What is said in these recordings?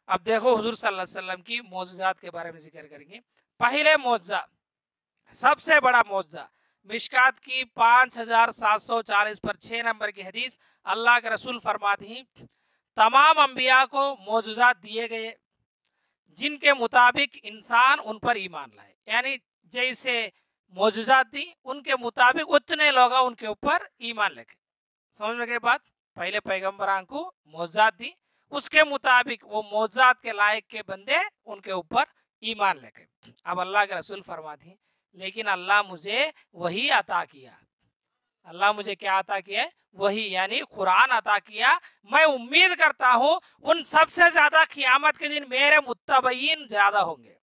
अब देखो हुजूर सल्लल्लाहु अलैहि वसल्लम की मौजूजात के बारे में जिक्र करेंगे। पहले मौजज़ा, सबसे बड़ा मौजज़ा, मिशकात की 5740 पर 6 नंबर की हदीस, अल्लाह के रसूल फरमाते हैं तमाम अंबिया को मौजूजात दिए गए जिनके मुताबिक इंसान उन पर ईमान लाए। यानी जैसे मौजूजात दी उनके मुताबिक उतने लोग उनके ऊपर ईमान लेके। समझ में गई बात? पहले पैगंबरान को मौजूजात दी, उसके मुताबिक वो मौजूजात के लायक के बंदे उनके ऊपर ईमान लेके। अब अल्लाह के रसूल फरमाते हैं लेकिन अल्लाह मुझे वही अता किया। अल्लाह मुझे क्या अता किया? वही, यानी कुरान अता किया। मैं उम्मीद करता हूँ उन सबसे ज्यादा क़यामत के दिन मेरे मुत्तबईन ज्यादा होंगे।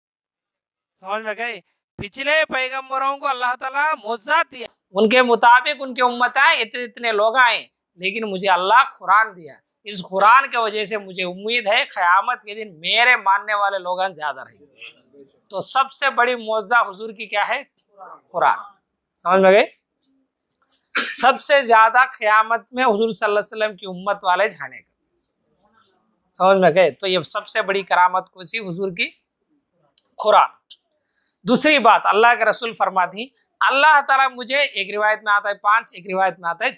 समझ में गए? पिछले पैगंबरों को अल्लाह ताला मौजूजात दिया, उनके मुताबिक उनके उम्मत आए, इतने इतने लोग आए, लेकिन मुझे अल्लाह कुरान दिया। इस कुरान के वजह से मुझे उम्मीद है क़यामत के दिन मेरे मानने वाले लोग ज्यादा रहेंगे। तो सबसे बड़ी मौजज़ा हुजूर की क्या है? कुरान। समझ में गए? सबसे ज्यादा क़यामत में हुजूर सल्लल्लाहु अलैहि वसल्लम की उम्मत वाले जाने का। समझ में गए? तो ये सबसे बड़ी करामत कौन सी? हुजूर की कुरान। दूसरी बात, अल्लाह के रसूल फरमाती अल्लाह ताला मुझे, एक रिवायत में आता है 5, एक रिवायत में आता है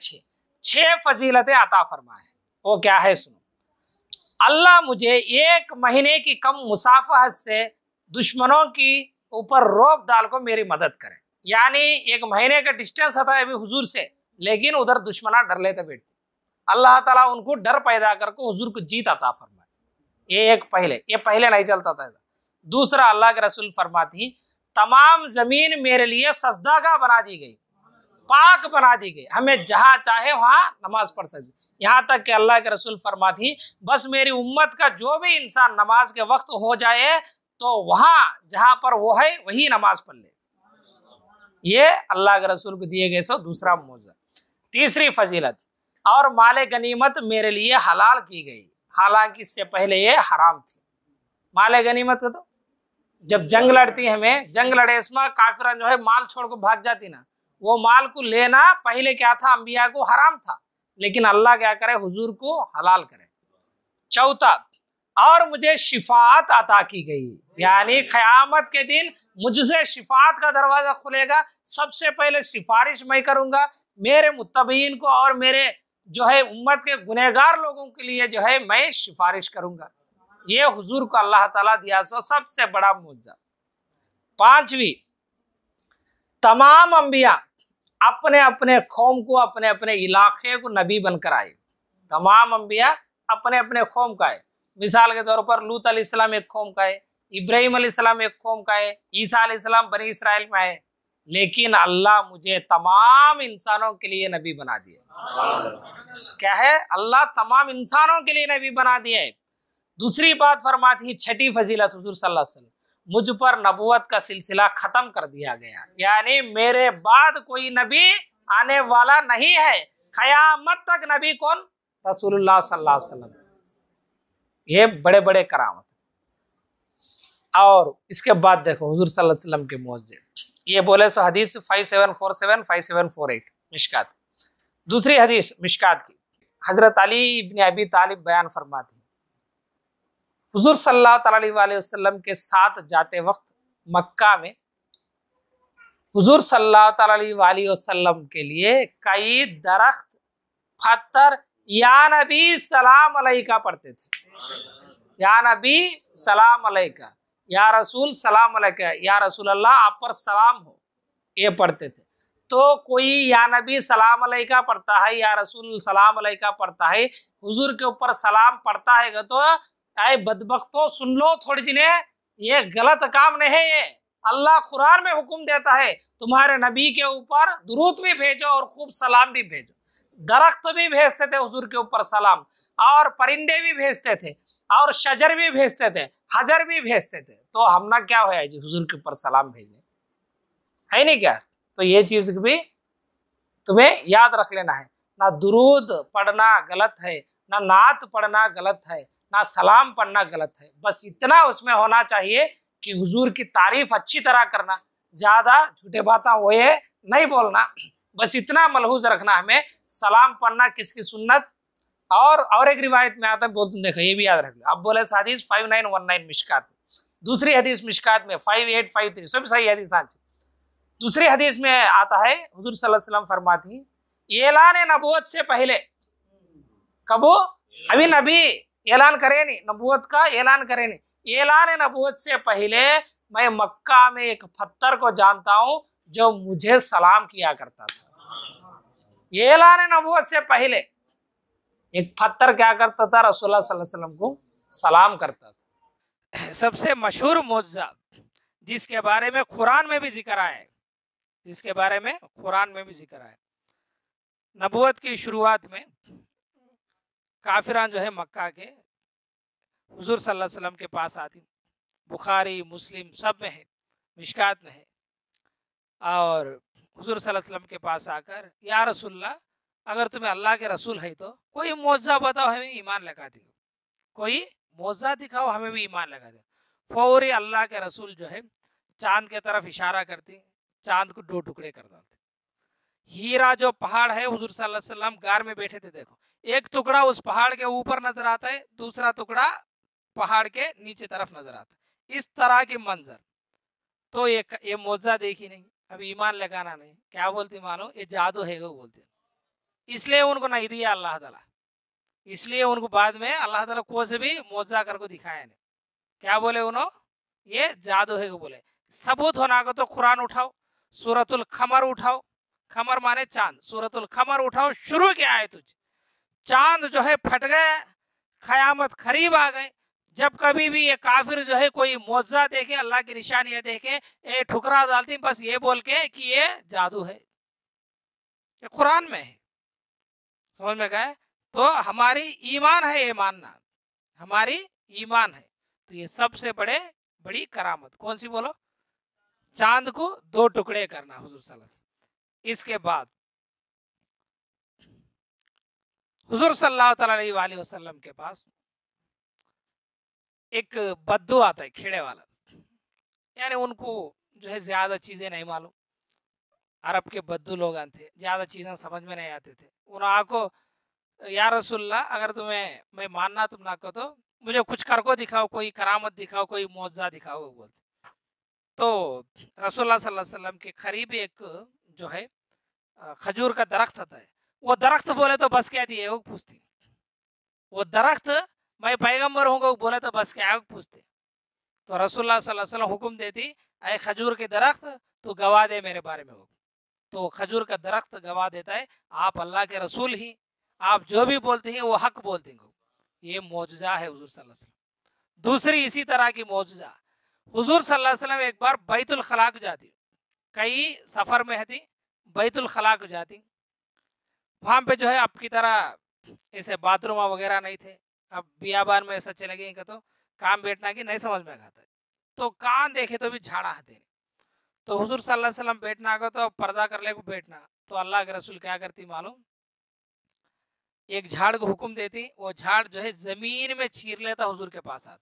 6 फजीलतें अता फरमाए। वो क्या है? सुनो। अल्लाह मुझे 1 महीने की कम मुसाफहत से दुश्मनों की ऊपर रोक डाल को मेरी मदद करे। यानी 1 महीने का डिस्टेंस होता है अभी हुजूर से, लेकिन उधर दुश्मना डर लेते बैठते, अल्लाह ताला उनको डर पैदा करके हुजूर को जीत अता फरमाए। ये एक पहले, ये पहले नहीं चलता था। दूसरा, अल्लाह के रसूल फरमाती तमाम जमीन मेरे लिए सजदागाह बना दी गई, पाक बना दी गई, हमें जहाँ चाहे वहाँ नमाज पढ़ सकते। यहाँ तक कि अल्लाह के रसूल फरमाती बस मेरी उम्मत का जो भी इंसान नमाज के वक्त हो जाए तो वहाँ जहाँ पर वो है वही नमाज पढ़ ले। ये अल्लाह के रसूल को दिए गए सो दूसरा मौजज़ा। तीसरी फजीलत, और माले गनीमत मेरे लिए हलाल की गई, हालांकि इससे पहले ये हराम थी। माले गनीमत को तो जब जंग लड़ती हमें, जंग लड़े इसमें काफिरा जो है माल छोड़ को भाग जाती ना, वो माल को लेना पहले क्या था? अंबिया को हराम था, लेकिन अल्लाह क्या करे? हुजूर को हलाल करे। चौथा, और मुझे शिफात अता की गई, यानी क़यामत के दिन मुझसे शिफात का दरवाजा खुलेगा। सबसे पहले सिफारिश मैं करूंगा मेरे मुत्तबीन को, और मेरे जो है उम्मत के गुनहगार लोगों के लिए जो है मैं सिफारिश करूंगा। ये हुजूर को अल्लाह ताला दिया सो सबसे बड़ा मौजज़ा। पांचवी, तमाम अंबिया अपने अपने कौम को, अपने अपने इलाके को नबी बनकर आए। तमाम अंबिया अपने अपने कौम का है। मिसाल के तौर पर लूत अलैहिस्सलाम एक कौम का है, इब्राहिम अलैहिस्सलाम एक कौम का है, ईसा अलैहिस्सलाम बनी इसराइल में है, लेकिन अल्लाह मुझे तमाम इंसानों के लिए नबी बना दिया। क्या है? अल्लाह तमाम इंसानों के लिए नबी बना दिया है। दूसरी बात फरमाती है, छठी फजीलत, हुजूर सल्लल्लाहु अलैहि वसल्लम मुझ पर नबूवत का सिलसिला खत्म कर दिया गया, यानी मेरे बाद कोई नबी आने वाला नहीं है। क़यामत तक नबी कौन? रसूलुल्लाह सल्लल्लाहु अलैहि वसल्लम। ये बड़े बड़े करामत। और इसके बाद देखो हुजूर सल्लल्लाहु अलैहि वसल्लम के मौजज़े, ये बोले सो हदीस 5747 5748 मिशकात। दूसरी हदीस मिशकात की, हजरत अली इब्न अबी तालिब बयान फरमाती हुजूर सल्लल्लाहु अलैहि वसल्लम के साथ जाते वक्त मक्का में हुजूर सल्लल्लाहु अलैहि वसल्लम के लिए कई दरख्त, पत्थर या नबी सलाम अलैका पढ़ते थे। या नबी सलाम अलैका, या रसूल सलाम अलैका, या रसूल अल्लाह आप पर सलाम हो, ये पढ़ते थे। तो कोई या नबी सलाम अलैका पढ़ता है, या रसूल सलाम अलैका पढ़ता है, हुजूर के ऊपर सलाम पढ़ता है, तो आए बदबख्तों सुन लो थोड़ी जिन्हें, ये गलत काम नहीं है। ये अल्लाह कुरान में हुक्म देता है तुम्हारे नबी के ऊपर दुरूद भी भेजो और खूब सलाम भी भेजो। दरख्त भी भेजते थे हुजूर के ऊपर सलाम, और परिंदे भी भेजते थे, और शजर भी भेजते थे, हजर भी भेजते थे। तो हम ना क्या होया जी हुजूर के ऊपर सलाम भेजने, है नहीं क्या? तो ये चीज भी तुम्हें याद रख लेना है। ना दुरूद पढ़ना गलत है, ना नात पढ़ना गलत है, ना सलाम पढ़ना गलत है। बस इतना उसमें होना चाहिए कि हुजूर की तारीफ अच्छी तरह करना, ज्यादा झूठे बातें वो ये नहीं बोलना। बस इतना मलहूज रखना हमें। सलाम पढ़ना किसकी सुन्नत? और एक रिवायत में आता है, बोलते देखो ये भी याद रख लो। अब बोले हदीस 5919 मिशकात में, दूसरी हदीस मिशकात में 5853, सब सही हदीस आज। दूसरी हदीस में आता है हुजूर सल्लल्लाहु अलैहि वसल्लम फरमाती है, ऐलान नबूवत से पहले, कबो अभी नबी ऐलान करे नहीं, नबूवत का ऐलान करे नहीं, ऐलान नबूवत से पहले मैं मक्का में एक पत्थर को जानता हूं जो मुझे सलाम किया करता था। ऐलान नबूवत से पहले एक पत्थर क्या करता था, रसूलुल्लाह सल्लल्लाहु अलैहि वसल्लम को सलाम करता था। सबसे मशहूर मौजज़ा जिसके बारे में कुरान में भी जिक्र आया है, जिसके बारे में कुरान में भी जिक्र आया, नबूवत की शुरुआत में काफिरान जो है मक्का के हुजूर सल्लल्लाहु अलैहि वसल्लम के पास आती, बुखारी मुस्लिम सब में है, मिशकात में है, और हुजूर सल्लल्लाहु अलैहि वसल्लम के पास आकर, या रसूलल्लाह अगर तुम्हें अल्लाह के रसूल है तो कोई मौजज़ा बताओ, हमें ईमान लगा दो, कोई मौजज़ा दिखाओ, हमें भी ईमान लगा दो। फौरी अल्लाह के रसूल जो है चांद के तरफ इशारा करती, चांद को 2 टुकड़े कर डालते। हीरा जो पहाड़ है, हुजूर सल्लल्लाहु अलैहि वसल्लम गार में बैठे थे, देखो एक टुकड़ा उस पहाड़ के ऊपर नजर आता है, दूसरा टुकड़ा पहाड़ के नीचे तरफ नजर आता है, इस तरह के मंजर। तो ये मौजज़ा देखी नहीं, अब ईमान लगाना नहीं, क्या बोलती मानो, ये जादू है वो बोलते, इसलिए उनको नहीं दिया अल्लाह ताला, इसलिए उनको बाद में अल्लाह ताला को से भी मौजज़ा करके दिखाया नहीं। क्या बोले उन्होंने, ये जादू है बोले। सबूत होना को तो कुरान उठाओ, सूरतुल खमर उठाओ, खमर माने चांद, सूरतुल खमर उठाओ, शुरू क्या है तुझ, चांद जो है फट गया, क़यामत करीब आ गए। जब कभी भी ये काफिर जो है कोई मौजज़ा देखे, अल्लाह की निशानियां देखे, ये ठुकरा डालती बस ये बोल के कि ये जादू है, ये कुरान में है, समझ में गए। तो हमारी ईमान है, ये मानना हमारी ईमान है। तो ये सबसे बड़ी करामत कौन सी बोलो, चांद को 2 टुकड़े करना हुजूर सल्लल्लाहु अलैहि वसल्लम। इसके बाद हुजूर सल्लल्लाहु अलैहि वसल्लम के पास एक बद्दू आता है, खेड़े वाला, यानी उनको जो है ज्यादा चीजें नहीं मालूम, अरब के बद्दू लोग थे, ज्यादा चीजें समझ में नहीं आते थे। उन्होंने को, या रसूलल्लाह अगर तुम्हें मैं मानना तुम ना कहो तो मुझे कुछ करको दिखाओ, कोई करामत दिखाओ, कोई मौजज़ा दिखाओ बोलते। तो रसूलुल्लाह सल्लल्लाहु अलैहि वसल्लम के करीब एक जो है खजूर का दरख्त होता है, वो दरख्त बोले तो बस क्या दिए वो पूछती, वो दरख्त मैं पैगंबर हूँ बोले तो बस क्या पूछते। तो रसूलुल्लाह सल्लल्लाहु अलैहि वसल्लम हुक्म देती, अरे खजूर के दरख्त तो गवाह दे मेरे बारे में हो। तो खजूर का दरख्त गवाह देता है, आप अल्लाह के रसूल ही, आप जो भी बोलते हैं वो हक बोलते हैं। ये मौजज़ा है हुजूर सल्लल्लाहु अलैहि वसल्लम। दूसरी इसी तरह की मौजज़ा, हुजूर सल्लल्लाहु अलैहि वसल्लम एक बार बैतुल खला को जाती, कई सफ़र में थी, बैतुल खला को जाती, वहाँ पे जो है अब की तरह ऐसे बाथरूम वगैरह नहीं थे। अब बियाबान में ऐसा चले गए तो काम बैठना की नहीं समझ में आता है, तो कान देखे तो भी झाड़ा आते। तो हुजूर सल्लल्लाहु अलैहि वसल्लम बैठना को तो पर्दा कर ले को बैठना, तो अल्लाह के रसूल क्या करती मालूम, एक झाड़ को हुक्म देती, वो झाड़ जो है जमीन में चीर लेता, हुजूर के पास आता,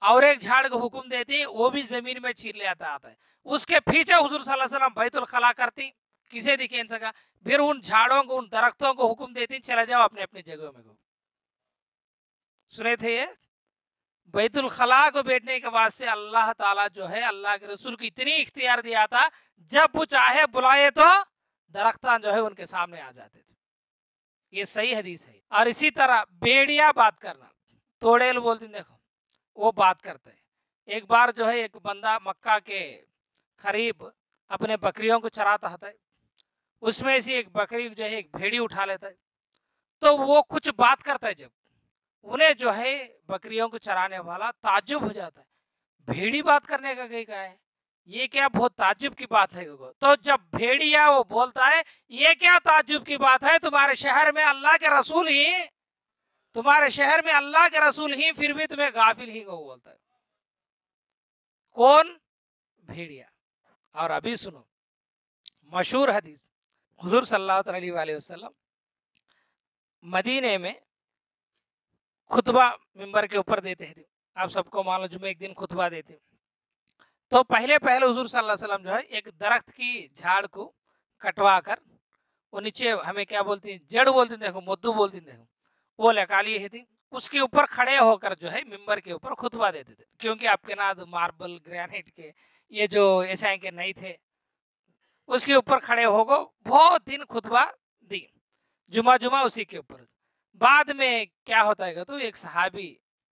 और एक झाड़ को हुक्म देती, वो भी जमीन में चीर ले आता है। उसके पीछे हुजूर सल्लल्लाहु अलैहि वसल्लम बैतुल खला करती, किसे दिखे इन सका, फिर उन झाड़ों को, उन दरख्तों को हुक्म देती, चले जाओ अपने अपनी जगह में। सुने थे ये, बैतुल खला को बैठने के बाद से अल्लाह ताला जो है अल्लाह के रसूल को इतनी इख्तियार दिया था, जब वो चाहे बुलाए तो दरख्तान जो है उनके सामने आ जाते थे। ये सही हदीस है। और इसी तरह बेड़िया बात करना, तोड़ेल बोलते देखो, वो बात करते हैं। एक बार जो है एक बंदा मक्का के करीब अपने बकरियों को चराता है, उसमें से एक बकरी जो है एक भेड़ी उठा लेता है, तो वो कुछ बात करता है, जब उन्हें जो है बकरियों को चराने वाला ताज्जुब हो जाता है, भेड़ी बात करने का कहीं का है, ये क्या बहुत ताज्जुब की बात है। तो जब भेड़िया वो बोलता है, ये क्या ताज्जुब की बात है, तुम्हारे शहर में अल्लाह के रसूल ही, तुम्हारे शहर में अल्लाह के रसूल ही, फिर भी तुम्हें गाफिल ही को बोलता है। कौन? भेड़िया। और अभी सुनो मशहूर हदीस, हुजूर सल्लल्लाहु अलैहि वसल्लम मदीने में खुतबा मिंबर के ऊपर देते हैं, आप सबको मालूम, जुमे एक दिन खुतबा देते। तो पहले हुजूर सल्लल्लाहु अलैहि वसल्लम जो है एक दरख्त की झाड़ को कटवा कर, वो नीचे हमें क्या बोलती हैं, जड़ बोलती हैं, देखो मुद्दू बोलती हैं, देखो वो लगा लिए थी। उसके ऊपर खड़े होकर जो है मिंबर के ऊपर खुतबा देते थे, क्योंकि आपके ना मार्बल ग्रेनाइट के ये जो ऐसा के नहीं थे, उसके ऊपर खड़े होकर बहुत दिन खुतबा दी, जुमा जुमा उसी के ऊपर। बाद में क्या होता है तो एक सहाबी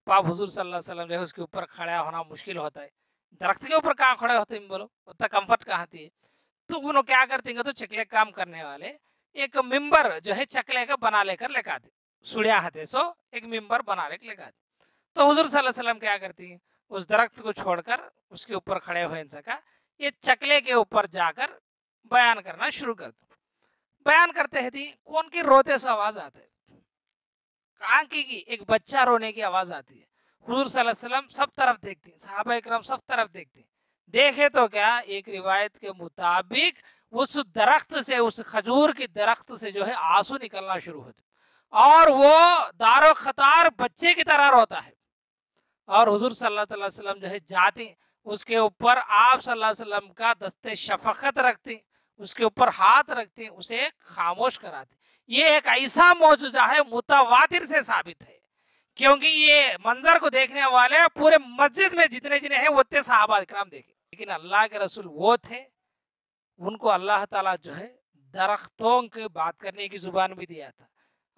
पाक हुजूर सल्लल्लाहु अलैहि वसल्लम जो है उसके ऊपर खड़ा होना मुश्किल होता है, दरख्त के ऊपर कहाँ खड़े होते हैं बोलो, उतना कंफर्ट कहाँ थी। तो वो लोग क्या करते हैं तो चकले काम करने वाले एक मिंबर जो है चकले का बना लेकर लेकर आते, सुड़िया हाथे सो एक मिंबर बना लेकर लेकर आते। तो हुजूर सल्लल्लाहु अलैहि वसल्लम क्या करती हैं, उस दरख्त को छोड़कर उसके ऊपर खड़े हुए इंसान ये चकले के ऊपर जाकर बयान करना शुरू कर दो। बयान करते हैं थी कौन की रोते से आवाज आते है, कहाँ की एक बच्चा रोने की आवाज आती है। हुजूर सल्लल्लाहु अलैहि वसल्लम सब तरफ देखती हैं, सहाबा इकराम सब तरफ देखते हैं। देखे तो क्या, एक रिवायत के मुताबिक उस दरख्त से, उस खजूर की दरख्त से जो है आंसू निकलना शुरू होते और वो दारो खतार बच्चे की तरह रोता है। और हुजूर सल्लल्लाहु अलैहि वसल्लम जो है जाती उसके ऊपर, आप सल्लल्लाहु अलैहि वसल्लम का दस्ते शफकत रखती, उसके ऊपर हाथ रखती, उसे खामोश कराती। ये एक ऐसा मौजूदा है मुतवातिर से साबित है, क्योंकि ये मंजर को देखने वाले पूरे मस्जिद में जितने जितने हैं उतने सहाबा इकराम देखे। लेकिन अल्लाह के रसूल वो थे, उनको अल्लाह ताला जो है दरख्तों के बात करने की जुबान भी दिया था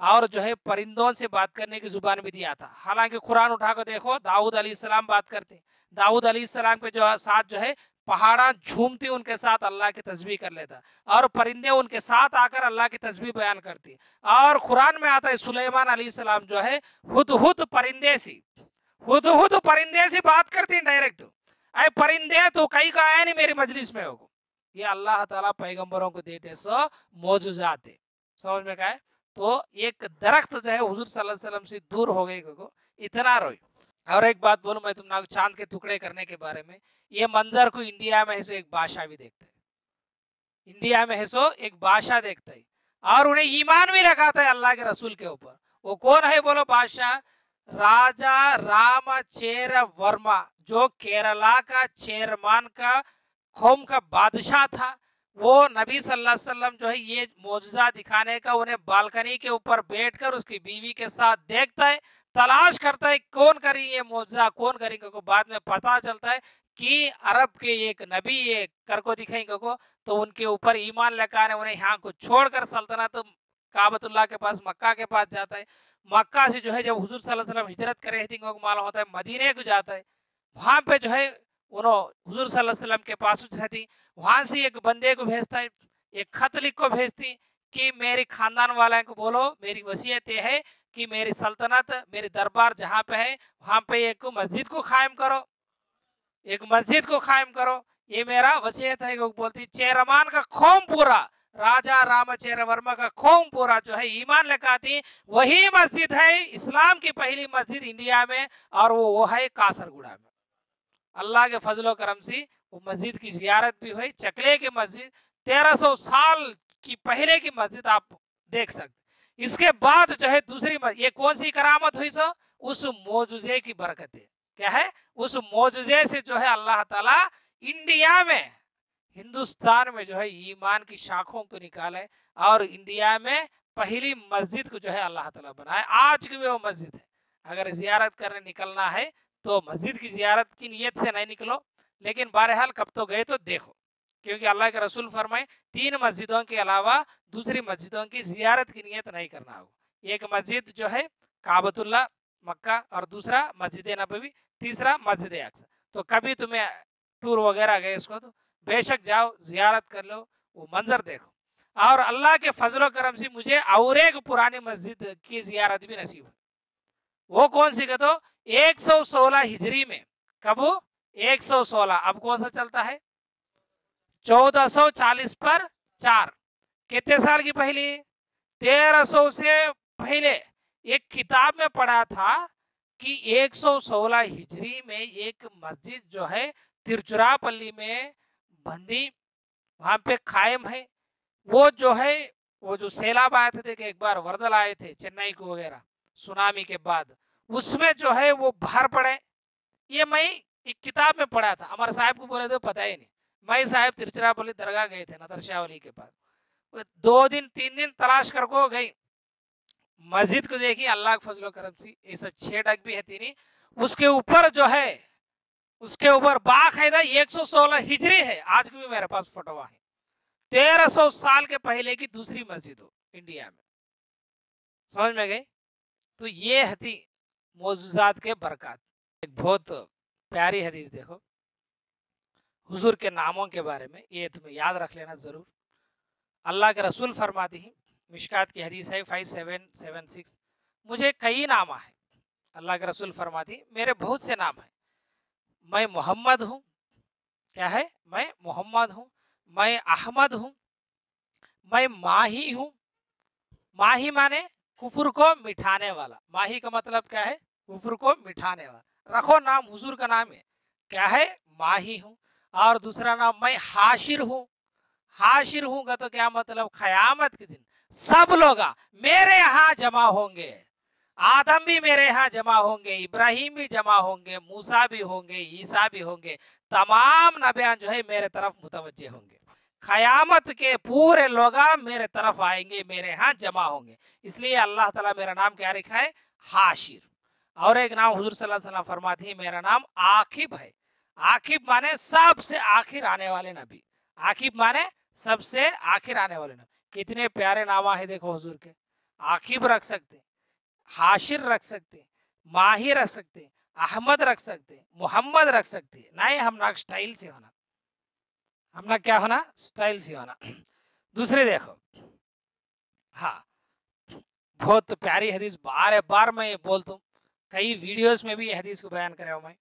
और जो है परिंदों से बात करने की जुबान भी दिया था। हालांकि कुरान उठाकर देखो, दाऊद अलैहिस्सलाम बात करते, दाऊद अलैहिस्सलाम के जो साथ जो है पहाड़ा झूमती, उनके साथ अल्लाह की तस्बीह कर लेता और परिंदे उनके साथ आकर अल्लाह की तस्बीह बयान करती। और कुरान में आता है सुलेमान अलैहिस्सलाम जो है हुद परिंदे सी, हुद परिंदे से बात करती डायरेक्ट। अरे परिंदे तो कहीं का आया नहीं मेरी मजलिस में होगा। ये अल्लाह ताला पैगंबरों को देते सो मौजूजात है, समझ में क्या है। तो एक दरख्त जो है हुजूर सल्लल्लाहु अलैहि वसल्लम से दूर हो गई को इतना रोई। और एक बात बोलूं मैं तुम चांद के टुकड़े करने के बारे में, ये मंजर को इंडिया में है सो एक बादशाह भी देखता है, इंडिया में है सो एक बादशाह देखता है और उन्हें ईमान भी लगाता है अल्लाह के रसूल के ऊपर। वो कौन है बोलो, बादशाह राजा रामचेर वर्मा, जो केरला का चेयरमैन का कौम का बादशाह था। वो नबी सल्लल्लाहु अलैहि वसल्लम जो है ये मौजूदा दिखाने का उन्हें बालकनी के ऊपर बैठकर उसकी बीवी के साथ देखता है, तलाश करता है कौन करी ये मौजूदा, कौन करेंगे को। बाद में पता चलता है कि अरब के एक नबी ये कर को दिखाएंगे को, तो उनके ऊपर ईमान लगाने उन्हें यहाँ को छोड़कर सल्तनत काबतुल्लाह के पास, मक्का के पास जाता है। मक्का से जो है जब हुजूर सल्लल्लाहु अलैहि वसल्लम हिजरत कर रहे थे, मालूम होता है मदीने को जाता है। वहां पे जो है उन्होंने हुजूर सल्लल्लाहु अलैहि वसल्लम के पास रहती, वहां से एक बंदे को भेजता है, एक खत लिख को भेजती कि मेरे खानदान वाले को बोलो मेरी वसीयत ये है कि मेरी सल्तनत, मेरी दरबार जहाँ पे है वहां पे एक मस्जिद को कायम करो, एक मस्जिद को कायम करो, ये मेरा वसीयत है। बोलती चेयरमैन का कौम पूरा, राजा रामचेर वर्मा का कौम पूरा जो है ईमान लगाती, वही मस्जिद है इस्लाम की पहली मस्जिद इंडिया में, और वो है कासरगुड़ा में। अल्लाह के फजलो करम से वो मस्जिद की जियारत भी हुई, चकले की मस्जिद 1300 साल की पहले की मस्जिद आप देख सकते। इसके बाद जो है दूसरी ये कौन सी करामत हुई सो, उस मौजूजे की बरकत है। क्या है, उस मौजूजे से जो है अल्लाह ताला इंडिया में, हिंदुस्तान में जो है ईमान की शाखों को निकाले और इंडिया में पहली मस्जिद को जो है अल्लाह ताला बनाए। आज की वो मस्जिद है, अगर जियारत करने निकलना है तो मस्जिद की जियारत की नियत से नहीं निकलो, लेकिन बहरहाल कब तो गए तो देखो, क्योंकि अल्लाह के रसूल फरमाए 3 मस्जिदों के अलावा दूसरी मस्जिदों की जियारत की नियत नहीं करना हो। एक मस्जिद जो है काबतुल्लाह मक्का, और दूसरा मस्जिद नबवी, तीसरा मस्जिद अक्सा। तो कभी तुम्हें टूर वगैरह गए इसको तो बेशक जाओ, जियारत कर लो, वो मंजर देखो। और अल्लाह के फजलो करम से मुझे और एक पुरानी मस्जिद की जियारत भी नसीब हुई। वो कौन सी का, तो 116 हिजरी में, कब 116, अब कौन सा चलता है 1440 पर 4, कितने साल की पहली, 1300 से पहले। एक किताब में पढ़ा था कि 116 हिजरी में एक मस्जिद जो है तिरुचिरापल्ली में बंदी, वहां पे कायम है। वो जो है वो जो सैलाब आए थे, एक बार वर्दल आए थे चेन्नई को वगैरह सुनामी के बाद, उसमें जो है वो बाहर पड़े। ये मैं एक किताब में पढ़ा था, हमारे साहब को बोले थे पता ही नहीं। मैं साहब तिरुचिरापल्ली दरगाह गए थे नदर शाह वली के पास, 2 दिन 3 दिन तलाश कर को गई, मस्जिद को देखिए, अल्लाह के फजलो करम से ऐसा 6 टक भी है नहीं। उसके ऊपर जो है, उसके ऊपर बाकायदा 116 हिजरी है। आज भी मेरे पास फोटो है। 1300 साल के पहले की दूसरी मस्जिद हो इंडिया में। समझ में गई? तो ये हती मौजूजात के बरकत। एक बहुत प्यारी हदीस देखो हुजूर के नामों के बारे में, ये तुम्हें याद रख लेना जरूर। अल्लाह के रसूल फरमाती हैं, मिशकात की हदीस है 5776, मुझे कई नाम है। अल्लाह के रसूल फरमाती, मेरे बहुत से नाम हैं। मैं मोहम्मद हूँ, क्या है? मैं मोहम्मद हूँ, मैं अहमद हूँ, मैं माही हूँ। माही माने कुफर को मिठाने वाला। माही का मतलब क्या है? कुफर को मिठाने वाला। रखो नाम, हुजूर का नाम है, क्या है? माही हूँ। और दूसरा नाम मैं हाशिर हूँ। हाशिर हूँगा तो क्या मतलब? क़यामत के दिन सब लोग मेरे यहाँ जमा होंगे। आदम भी मेरे यहाँ जमा होंगे, इब्राहिम भी जमा होंगे, मूसा भी होंगे, ईसा भी होंगे। तमाम नबियान जो है मेरे तरफ मुतवज्जे होंगे। क़यामत के पूरे लोग मेरे तरफ आएंगे, मेरे यहाँ जमा होंगे। इसलिए अल्लाह ताला मेरा नाम क्या रखा है? हाशिर। और एक नाम हुजूर सल्लल्लाहु अलैहि वसल्लम फरमाती है, मेरा नाम आकिब है। आकिब माने सबसे आखिर आने वाले नबी। आकिब माने सबसे आखिर आने वाले नबी। कितने प्यारे नाम है देखो हुजूर के। आकिब रख सकते, हाशिर रख सकते, माही रख सकते, अहमद रख सकते, मोहम्मद रख सकते। नहीं, हम स्टाइल से होना, हमने क्या होना? स्टाइल से होना। दूसरे देखो, हाँ, बहुत प्यारी हदीस, बार बार मैं बोलता हूँ, कई वीडियोस में भी हदीस को बयान करे मैं।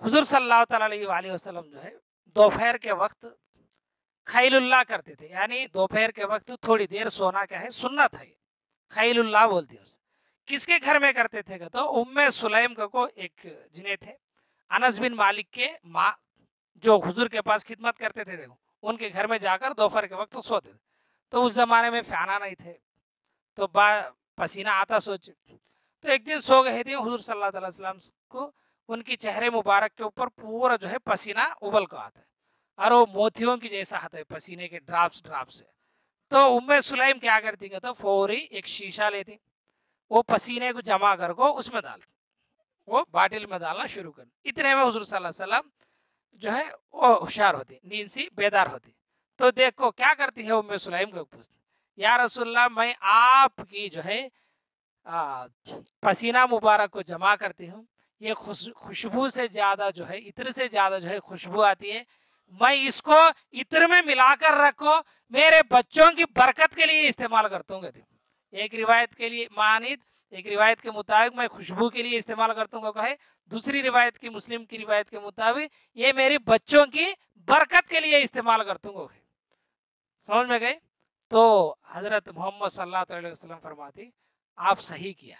हुजूर सल्लल्लाहु अलैहि वसल्लम जो है दोपहर के वक्त खैलुल्लाह करते थे, यानी दोपहर के वक्त थोड़ी देर सोना क्या है? सुन्नत है। खैलुल्लाह बोलती है उसे। किसके घर में करते थे? तो उम्मे सुलैम को एक जिने थे, अनस बिन मालिक के माँ, जो हुजूर के पास खिदमत करते थे, देखो उनके घर में जाकर दोपहर के वक्त सोते थे। तो उस जमाने में फैना नहीं थे, तो पसीना आता सोच। तो एक दिन सो गए थे हुजूर सल्लल्लाहु अलैहि वसल्लम को, उनकी चेहरे मुबारक के ऊपर पूरा जो है पसीना उबल को आता है, और वो मोतियों की जैसा आता है, पसीने के ड्रॉप्स से। तो उम्मे सुलैम क्या करती है? तो फौरी एक शीशा लेती, वो पसीने को जमा कर को उसमें डालती, वो बाटिल में डालना शुरू कर। इतने में हुजूर सल्लल्लाहु अलैहि वसल्लम जो है वो होशियार होती, नींद से बेदार होती। तो देखो क्या करती है उम्मे सुलैम को पूछती, या रसूलल्लाह, मैं आपकी जो है पसीना मुबारक को जमा करती हूँ, ये खुशबू से ज्यादा जो है, इत्र से ज्यादा जो है खुशबू आती है। मैं इसको इत्र में मिलाकर रखो, मेरे बच्चों की बरकत के लिए इस्तेमाल करता हूँ। एक रिवायत के लिए मानिद, एक रिवायत के मुताबिक मैं खुशबू के लिए इस्तेमाल करता हूँ कहे। दूसरी रिवायत की, मुस्लिम की रिवायत के मुताबिक ये मेरी बच्चों की बरकत के लिए इस्तेमाल करता हूँ। समझ में गए? तो हजरत मोहम्मद सल्लल्लाहु अलैहि वसल्लम फरमाती, आप सही किया।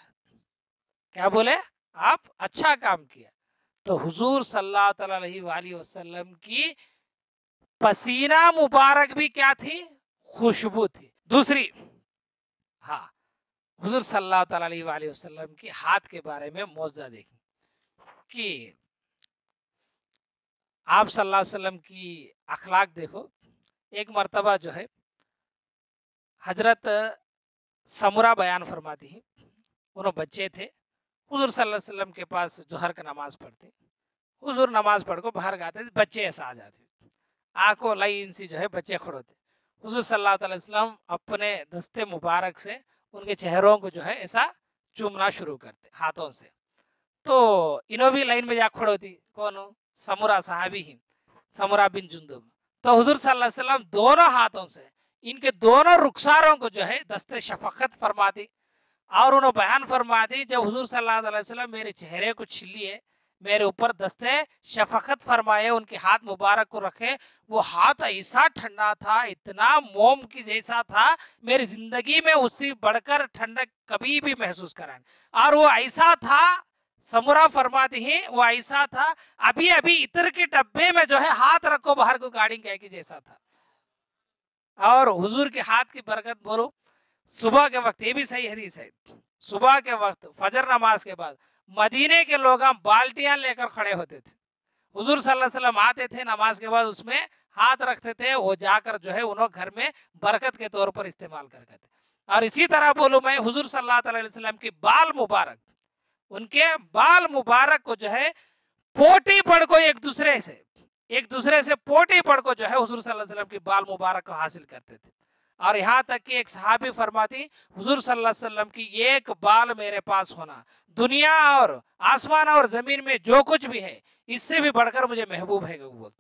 क्या बोले? आप अच्छा काम किया। तो हुजूर सल्लल्लाहु अलैहि वसल्लम की पसीना मुबारक भी क्या थी? खुशबू थी। दूसरी, हाँ, हुजूर सल्लल्लाहु अलैहि वसल्लम की हाथ के बारे में मौजज़ा देखी कि आप सल्लल्लाहु अलैहि वसल्लम की अखलाक देखो। एक मर्तबा जो है हजरत समुरा बयान फरमाती है, उन्होंने बच्चे थे, हुजूर सल्लल्लाहु अलैहि वसल्लम के पास जोहर का नमाज पढ़ते, हुजूर नमाज पढ़ को बाहर गाते, बच्चे ऐसा आ जाते, आंखों लाइन सी जो है बच्चे खड़ोते। हुजूर सल्लल्लाहु अलैहि वसल्लम अपने दस्ते मुबारक से उनके चेहरों को जो है ऐसा चूमना शुरू करते हाथों से। तो इन्हों भी लाइन में जा खड़ोती। कौन? समुरा सहाबी ही, समुरा बिन जुंदुब। तो हुजूर सल्लल्लाहु अलैहि वसल्लम दोनों हाथों से इनके दोनों रुखसारों को जो है दस्ते शफकत फरमाती, और उन्होंने बयान फरमाती, जब हुजूर सल्लल्लाहु अलैहि वसल्लम मेरे चेहरे को छिलिए, मेरे ऊपर दस्ते शफकत फरमाए, उनके हाथ मुबारक को रखे, वो हाथ ऐसा ठंडा था, इतना मोम की जैसा था, मेरी जिंदगी में उससे बढ़कर ठंडक कभी भी महसूस करा। और वो ऐसा था, समुरा फरमाती है, वो ऐसा था अभी अभी इत्र के डब्बे में जो है हाथ रखो बाहर को गाड़ी कह के जैसा था। और हुजूर के हाथ की बरकत बोलो, सुबह के वक्त, ये भी सही हदीस है, सुबह के वक्त फजर नमाज के बाद मदीने के लोग बाल्टियां लेकर खड़े होते थे। हुजूर सल्लल्लाहु अलैहि वसल्लम आते थे नमाज के बाद, उसमें हाथ रखते थे, वो जाकर जो है उन्होंने घर में बरकत के तौर पर इस्तेमाल करते थे। और इसी तरह बोलूं मैं, हुजूर सल्लल्लाहु अलैहि वसल्लम की बाल मुबारक, उनके बाल मुबारक को जो है पोटी पड़ को एक दूसरे से पोटी पड़ को जो है हुजूर सल्लल्लाहु अलैहि वसल्लम की बाल मुबारक को हासिल करते थे। और यहाँ तक कि एक सहाबी फरमाती, हुजूर सल्लल्लाहु अलैहि वसल्लम की एक बाल मेरे पास होना दुनिया और आसमान और जमीन में जो कुछ भी है इससे भी बढ़कर मुझे महबूब है बोल।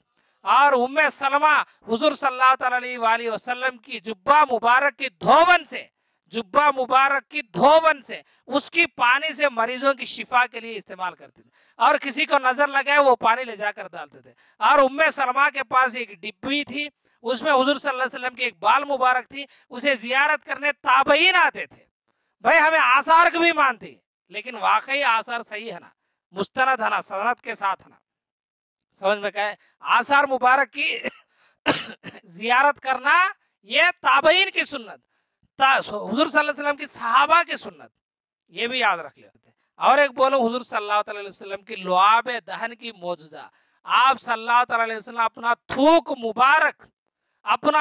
और उम्मे सलमा हुजूर सल्लल्लाहु अलैहि वसल्लम की जुब्बा मुबारक की धोवन से, जुब्बा मुबारक की धोवन से उसकी पानी से मरीजों की शिफा के लिए इस्तेमाल करते थे। और किसी को नजर लगाए वो पानी ले जाकर डालते थे। और उम्मे सलमा के पास एक डिब्बी थी, उसमें हुजूर सल्लल्लाहु अलैहि वसल्लम की एक बाल मुबारक थी, उसे जियारत करने ताबईन आते थे। भाई हमें आसार को भी मानती, लेकिन वाकई आसार सही है ना, मुस्तनद है ना, सनद के साथ है ना, समझ में क्या है। आसार मुबारक की जियारत करना ये ताबईन की सुन्नत, हुजूर सल्लल्लाहु अलैहि वसल्लम की सहाबा की सुन्नत, ये भी याद रख लेते। और एक बोलो हुजूर सल्लल्लाहु अलैहि वसल्लम की लुआब दहन की मौजूदा, आप सल्लल्लाहु अलैहि वसल्लम अपना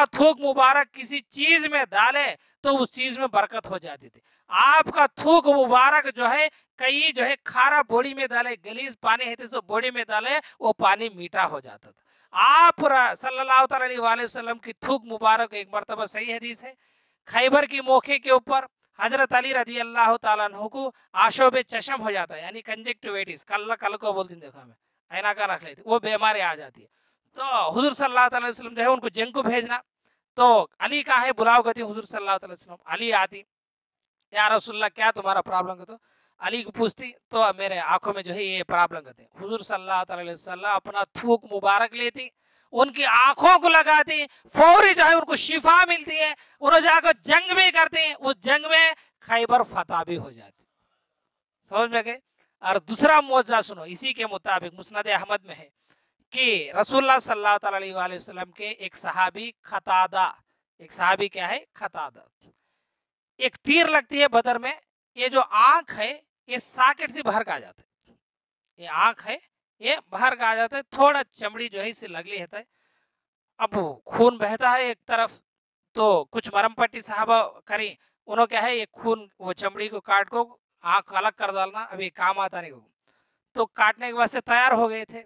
थूक मुबारक किसी चीज में डाले तो उस चीज में बरकत हो जाती थी। आपका थूक मुबारक जो है कई जो है खारा बोड़ी में डाले, गलीज पानी है तो बोड़ी में डाले, वो पानी मीठा हो जाता था। आप सल्लल्लाहु अलैहि वसल्लम की थूक मुबारक, एक मरतबा सही हदीस है, खैबर की मौके के ऊपर हजरत अली रजी अल्लाह ताला अन्हु को आशोब चशम हो जाता है, यानी कंजक्टिविटिस, कल को बोलती देखो हमें ऐना का रख लेती, वो बीमारी आ जाती है। तो हुजूर सल्लल्लाहु अलैहि वसल्लम जो है उनको जंग को भेजना, तो अली कहा है बुलाओ गति, हुजूर सल्लल्लाहु अलैहि वसल्लम, अली आती, या रसूलल्लाह क्या तुम्हारा प्रॉब्लम है, तो अली को पूछती तो मेरे आंखों में जो है ये प्रॉब्लम करते। हुजूर सल्लल्लाहु अलैहि वसल्लम अपना थूक मुबारक लेती, उनकी आंखों को लगाती, फौरी जो है उनको शिफा मिलती है, उन्हें जाकर जंग भी करते हैं, उस जंग में खैबर फतह भी हो जाती। समझ में गए। और दूसरा मौजज़ा सुनो, इसी के मुताबिक मुस्नद अहमद में है कि रसूलुल्लाह सल्लल्लाहु अलैहि वसल्लम के एक सहाबी खतादा, एक सहाबी क्या है खतादा, एक तीर लगती है बदर में, ये जो आंख है ये सॉकेट से बाहर का आ जाता है, ये आंख है ये बाहर का आ जाता है, थोड़ा चमड़ी जो है इससे लगली रहता है, अब खून बहता है एक तरफ, तो कुछ मरम पट्टी साहबा करी, उन्होंने क्या है ये खून वो चमड़ी को काट को आंख अलग कर डालना, अभी काम आता नहीं को, तो काटने के बाद से तैयार हो गए थे।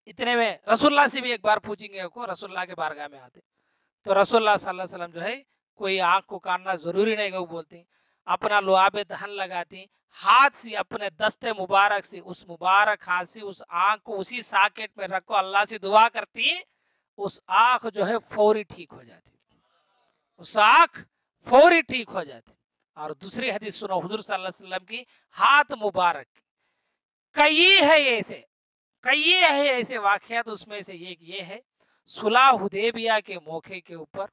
इतने में रसूलुल्लाह से भी एक बार पूछेंगे को, रसूलुल्लाह के बारगाह में आते, तो रसूलुल्लाह सल्लल्लाहु अलैहि वसल्लम जो है कोई आंख को काटना जरूरी नहीं को बोलती, अपना लुआब दहन लगाती, हाथ से अपने दस्ते मुबारक से उस मुबारक हाथ से उस आंख को उसी सॉकेट में रखो, अल्लाह से दुआ करती, उस आंख जो है फौरी ठीक हो जाती, उस आंख फौरी ठीक हो जाती। और दूसरी हदीस सुनो हुजूर सल्लल्लाहु अलैहि वसल्लम की हाथ मुबारक, कई है ऐसे वाकयात, उसमें से एक ये है सुलह हुदैबिया के मौके के ऊपर,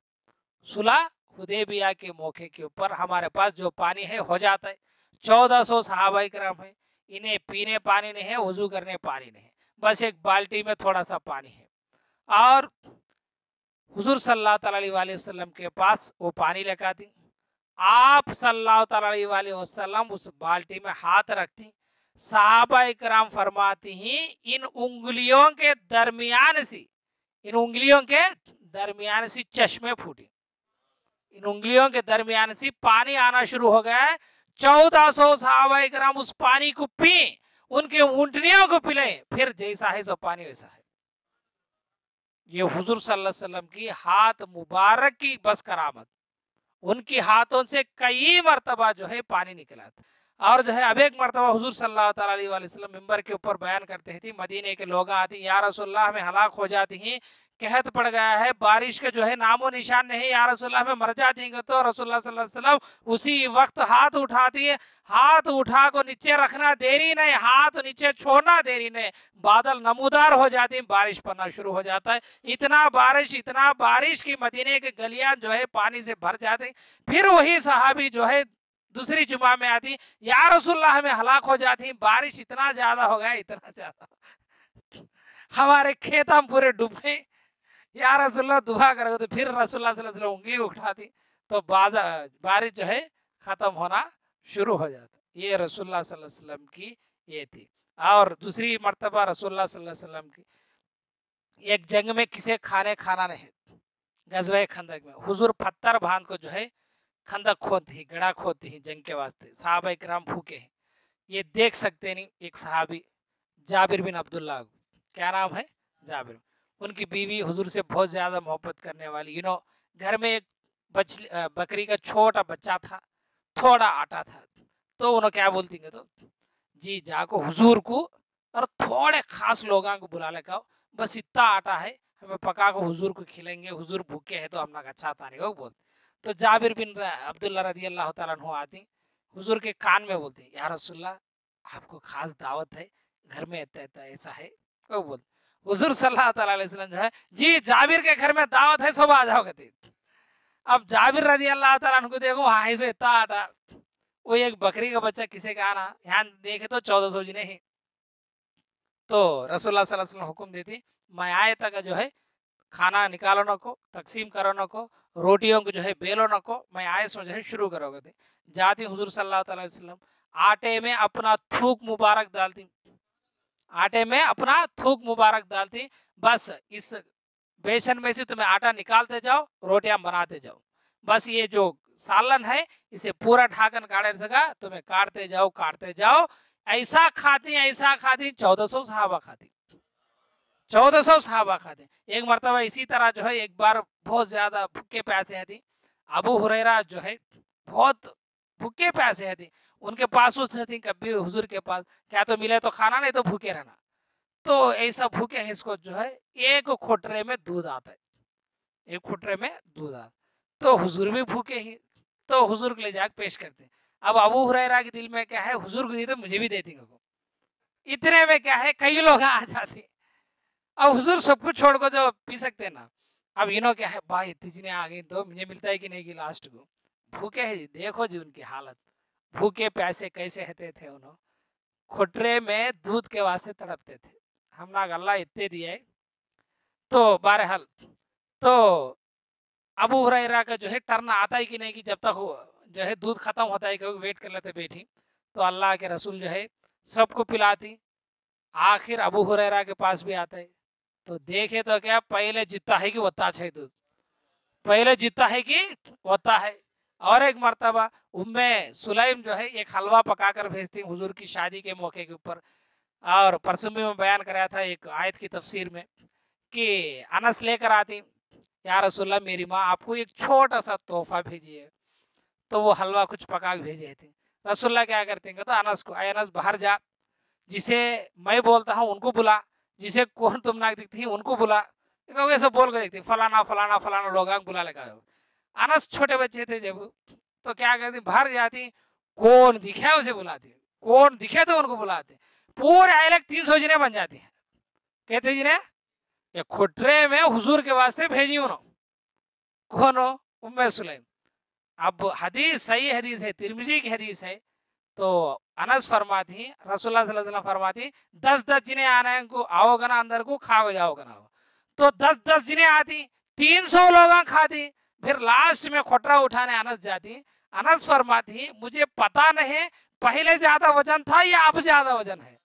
सुलह हुदैबिया के मौके के ऊपर हमारे पास जो पानी है हो जाता है, 1400 सहाबा इकराम है, इन्हें पीने पानी नहीं है, वजू करने पानी नहीं है, बस एक बाल्टी में थोड़ा सा पानी है, और हुजूर सल्लल्लाहु अलैहि वसल्लम के पास वो पानी लेकर आती, आप सल्लल्लाहु अलैहि वसल्लम उस बाल्टी में हाथ रखती, सहाबा इकराम फरमाती ही इन उंगलियों के दरमियान से, इन उंगलियों के दरमियान से चश्मे फूटे, इन उंगलियों के दरमियान से पानी आना शुरू हो गया है, 1400 सहाबा इकराम उस पानी को पी, उनके ऊंटनियों को पिले, फिर जैसा है सो पानी वैसा है। ये हुजूर सल्लल्लाहु अलैहि वसल्लम की हाथ मुबारक की बस करामत, उनकी हाथों से कई मरतबा जो है पानी निकला था। और जो है अब एक मरतबा हुजूर सल्लल्लाहु अलैहि वसल्लम मिंबर के ऊपर बयान करते हैं, मदीने के लोग आते, या रसूलल्लाह हमें हलाक हो जाती हैं, कहत पड़ गया है, बारिश के जो है नामो निशान नहीं, या रसूलल्लाह हमें मर जाती हैं, तो रसूलुल्लाह सल्लल्लाहु अलैहि वसल्लम उसी वक्त हाथ उठाती है, हाथ उठा को नीचे रखना देरी नहीं, हाथ नीचे छोड़ना देरी नहीं, बादल नमूदार हो जाते हैं, बारिश पड़ना शुरू हो जाता है, इतना बारिश की मदीने के गलियां जो है पानी से भर जाते हैं। फिर वही सहाबी जो है दूसरी जुमा में आती, या रसूलल्लाह हमें हलाक हो जाती, बारिश इतना ज्यादा हो गया, इतना ज्यादा हमारे खेत हम पूरे डूब गए, या रसूलल्लाह दुआ करोगे, तो फिर रसूलुल्लाह सल्लल्लाहु अलैहि वसल्लम उंगली उठाती, तो बारिश जो है खत्म होना शुरू हो जाता। ये रसूलुल्लाह सल्लल्लाहु अलैहि वसल्लम की ये थी। और दूसरी मर्तबा रसूलुल्लाह सल्लल्लाहु अलैहि वसल्लम की एक जंग में किसे खाना नहीं, गज़वे खंदक में हुजूर पत्थर बांध को जो है खंदक खोदते ही, गड़ा खोदते ही जंग के वास्ते, सहाबा इकराम भूखे हैं। ये देख सकते नहीं, एक सहाबी जाबिर बिन अब्दुल्लाह, क्या नाम है, जाबिर, उनकी बीवी हुजूर से बहुत ज्यादा मोहब्बत करने वाली, घर में एक बकरी का छोटा बच्चा था, थोड़ा आटा था, तो उन्होंने क्या बोलती है, तो जी जाको हुजूर को और थोड़े खास लोगों को बुला ले, कहो बस इतना आटा है, हमें पका को हुजूर को खिलेंगे, हुजूर भूखे है तो हमने अच्छा था नहीं, वो बोल। तो जाबिर बिन अब्दुल्ला रदी अल्लाह तआला अन्हु आती, हुजूर के कान में बोलती, या रसूलल्लाह आपको खास दावत है, घर में ऐसा है, वो बोल। हुजूर सल्लल्लाहु अलैहि वसल्लम जो है, जी जाबिर के घर में दावत है, सब आ जाओ कहते। अब जाबिर रदी अल्लाह तआला अन्हु को देखो, हाँ ऐसे इतना आटा, वो एक बकरी का बच्चा किसे का आना, यहाँ देखे तो 1400 जिने ही। तो रसूलुल्लाह सल्लल्लाहु अलैहि वसल्लम हुक्म देती, मैं आए तक जो है खाना निकालो न को, तकसीम करो न को, रोटियों को जो है बेलो न को, मैं आए सो जो है शुरू करोगे थे। जाती हुजूर सल्लल्लाहु अलैहि वसल्लम आटे में अपना थूक मुबारक डालती, आटे में अपना थूक मुबारक डालती, बस इस बेसन में से तुम्हें आटा निकालते जाओ, रोटियां बनाते जाओ, बस ये जो सालन है इसे पूरा ढाकन काटे सका, तुम्हें काटते जाओ, ऐसा खाती 1400 सहाबा खाती, 1400 सहाबा खाते। एक मरतबा इसी तरह जो है, एक बार बहुत ज्यादा भूखे प्यासे थी, अबू हुरैरा जो है बहुत भूखे प्यासे थी, उनके पास थी कभी हुजूर के पास, क्या तो मिले तो खाना, नहीं तो भूखे रहना। तो ऐसा भूखे है, इसको जो है एक खोटरे में दूध आता है, एक खोटरे में दूध आता, तो हुजूर भी भूखे ही, तो हुजूर के ले जाकर पेश करते हैं। अब अबू हुरैरा के दिल में क्या है, हुजूर को दी तो मुझे भी दे देंगे, इतने में क्या है कई लोग आ जाते, अब हुजूर सब कुछ छोड़ को जो पी सकते ना। अब क्या है, भाई इतनी आ गई तो मुझे मिलता है कि नहीं, कि लास्ट को भूखे है जी, देखो जी उनकी हालत, भूखे प्यासे कैसे रहते थे, उन्होंने खुटरे में दूध के वास्ते तड़पते थे, हमना अल्लाह इतने दिए। तो बहरहाल, तो अबू हुरैरा का जो है टर्न आता है कि नहीं, कि जब तक जो है दूध खत्म होता है, क्योंकि वेट कर लेते बैठी, तो अल्लाह के रसूल जो है सबको पिलाती, आखिर अबू हुरैरा के पास भी आता है, तो देखे तो क्या, पहले जितना है कि वत्ता है दूध, पहले जितना है कि वत्ता है। और एक मर्तबा उम्मे सुलैम जो है एक हलवा पकाकर भेजती हुजूर की शादी के मौके के ऊपर, और परसों में बयान कराया था एक आयत की तफसीर में, कि अनस लेकर आती, या रसूलल्लाह मेरी माँ आपको एक छोटा सा तोहफा भेजी है, तो वो हलवा कुछ पका के भेजे थे। रसूलल्लाह क्या करते हैं, तो अनस को, अनस बाहर जा, जिसे मैं बोलता हूँ उनको बुला, जिसे कौन तुम ना दिखती उनको बुला, ऐसा बोल कर देखती, फलाना फलाना फलाना लोग बुला लगा। अनस छोटे बच्चे थे जब, तो क्या करती, बाहर जाती, कौन दिखे उसे बुलाती, कौन दिखे तो उनको बुलाते, पूरे आयलक 300 जिने बन जाती हैं, कहते जिने ये खुटरे में हुजूर के वास्ते भेजी उन्होंने, कौन हो, उम्मे सुलैम। अब हदीस सही हदीस है, तिरमिजी की हदीस है, तो अनस फरमाती, रसूलुल्लाह सल्लल्लाहु अलैहि वसल्लम फरमाती, 10-10 जिने आने को आओगे ना अंदर को, खाओ जाओगे ना, तो 10-10 जिने आती, 300 लोग खाती, फिर लास्ट में खोटरा उठाने अनस जाती, अनस फरमाती मुझे पता नहीं पहले ज्यादा वजन था या अब ज्यादा वजन है,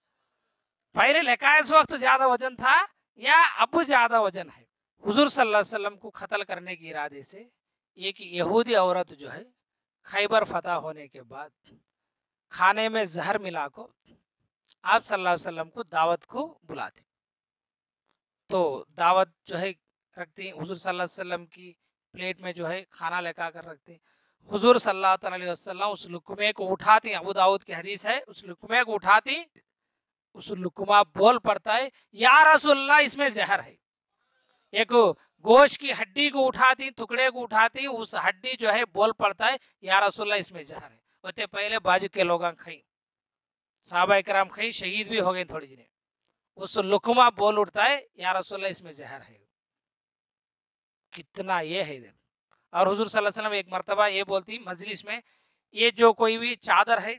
पहले लेका इस वक्त ज्यादा वजन था या अब ज्यादा वजन है। हुजूर सल्लल्लाहु अलैहि वसल्लम को कत्ल करने के इरादे से एक यहूदी औरत जो है खैबर फतह होने के बाद खाने में जहर मिला को आप सल्लल्लाहु अलैहि वसल्लम को दावत को बुलाती, तो दावत जो है रखती, हुजूर सल्लल्लाहु अलैहि वसल्लम की प्लेट में जो है खाना लेकर कर रखती, हुजूर सल्लल्लाहु अलैहि वसल्लम उस लुकमे को उठाती, अबू दाऊद की हदीस है, उस लुकमे को उठाती, उस लुकमा बोल पड़ता है या रसूलल्लाह इसमें जहर है, एक गोश्त की हड्डी को उठाती, टुकड़े को उठाती, उस हड्डी जो है बोल पड़ता है या रसूलल्लाह इसमें जहर है। होते पहले बाजू के लोग खाई, साहबा इकराम खाई, शहीद भी हो गए थोड़ी जिन्हें, उस लुकमा बोल उठता है या रसूलल्लाह इसमें जहर है, कितना ये है। और हुजूर सल्लल्लाहु अलैहि वसल्लम एक मर्तबा ये बोलती मजलिस में, ये जो कोई भी चादर है,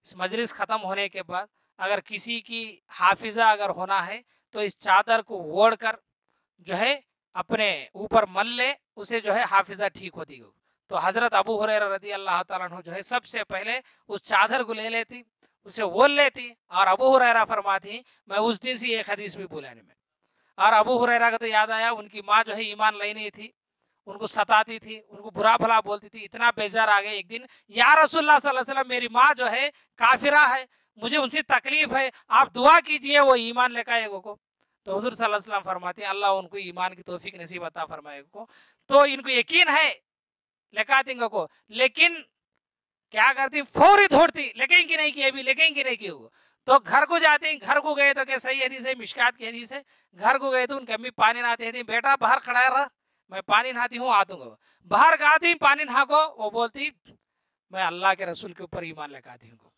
इस मजलिस खत्म होने के बाद अगर किसी की हाफिजा अगर होना है तो इस चादर को ओढ़ कर जो है अपने ऊपर मल ले, उसे जो है हाफिजा ठीक होती हो। तो हजरत अबू हुरैरा रदी अल्लाह ताला अन्हु जो है सबसे पहले उस चादर को ले लेती, उसे ओढ़ लेती, और अबू हुरैरा फरमाती मैं उस दिन से एक हदीस भी बुलाने में। और अबू हुरैरा का तो याद आया, उनकी माँ जो है ईमान लाई नहीं थी, उनको सताती थी, उनको बुरा भला बोलती थी। इतना बेजार आ गए एक दिन, या रसूलुल्लाह सल्लल्लाहु अलैहि वसल्लम मेरी माँ जो है काफिरा है, मुझे उनसे तकलीफ है, आप दुआ कीजिए वो ईमान लेकर आएगो को। तो हुजूर सल्लल्लाहु अलैहि वसल्लम फरमाते हैं अल्लाह उनको ईमान की तौफीक नसीब अता फरमाएगा को। तो इनको यकीन है लेकातिंग को, लेकिन क्या करती फौरी दौड़ती, लेकिन कि नहीं की अभी, लेकिन कि नहीं की हो। तो घर को जाते हैं, घर को गए तो क्या सही हदीस है, मिशकात की हदीस है। घर को गए तो उनकी अम्मी पानी नहाते थे, बेटा बाहर खड़ा रहा, मैं पानी नहाती हूँ आ दूंगा। बाहर गाती पानी नहा को, वो बोलती मैं अल्लाह के रसूल के ऊपर ईमान लगाती हूँ।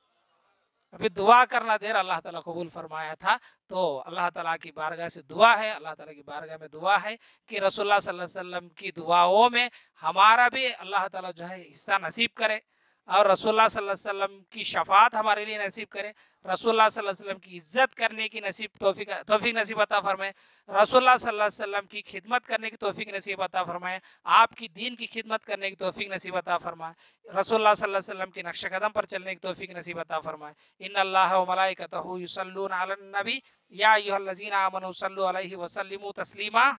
अभी दुआ करना देर अल्लाह ताला कबूल फरमाया था। तो अल्लाह ताला की बारगाह से दुआ है, अल्लाह ताला की बारगाह में दुआ है कि रसूलुल्लाह सल्लल्लाहु अलैहि वसल्लम की दुआओं में हमारा भी अल्लाह ताला जो है हिस्सा नसीब करे, और रसूलुल्लाह सल्लल्लाहु अलैहि वसल्लम की शफात हमारे लिए नसीब करे, रसूलुल्लाह सल्लल्लाहु अलैहि वसल्लम की इज्जत करने की तौफीक नसीब अता फरमाए, रसूलुल्लाह सल्लल्लाहु अलैहि वसल्लम की खिदमत करने की तौफीक नसीब अता फरमाए, आपकी दीन की खिदमत करने की तौफीक नसीब अता फरमाए, रसूलुल्लाह सल्लल्लाहु अलैहि वसल्लम के नक्श कदम पर चलने की तौफीक नसीब अता फरमाए। इन्नल्लाह व मलाइकतहु युसल्लूना अलन नबी या अय्युहल्लज़ीना आमनू सल्लु अलैहि व सल्लिमू तस्लीमा।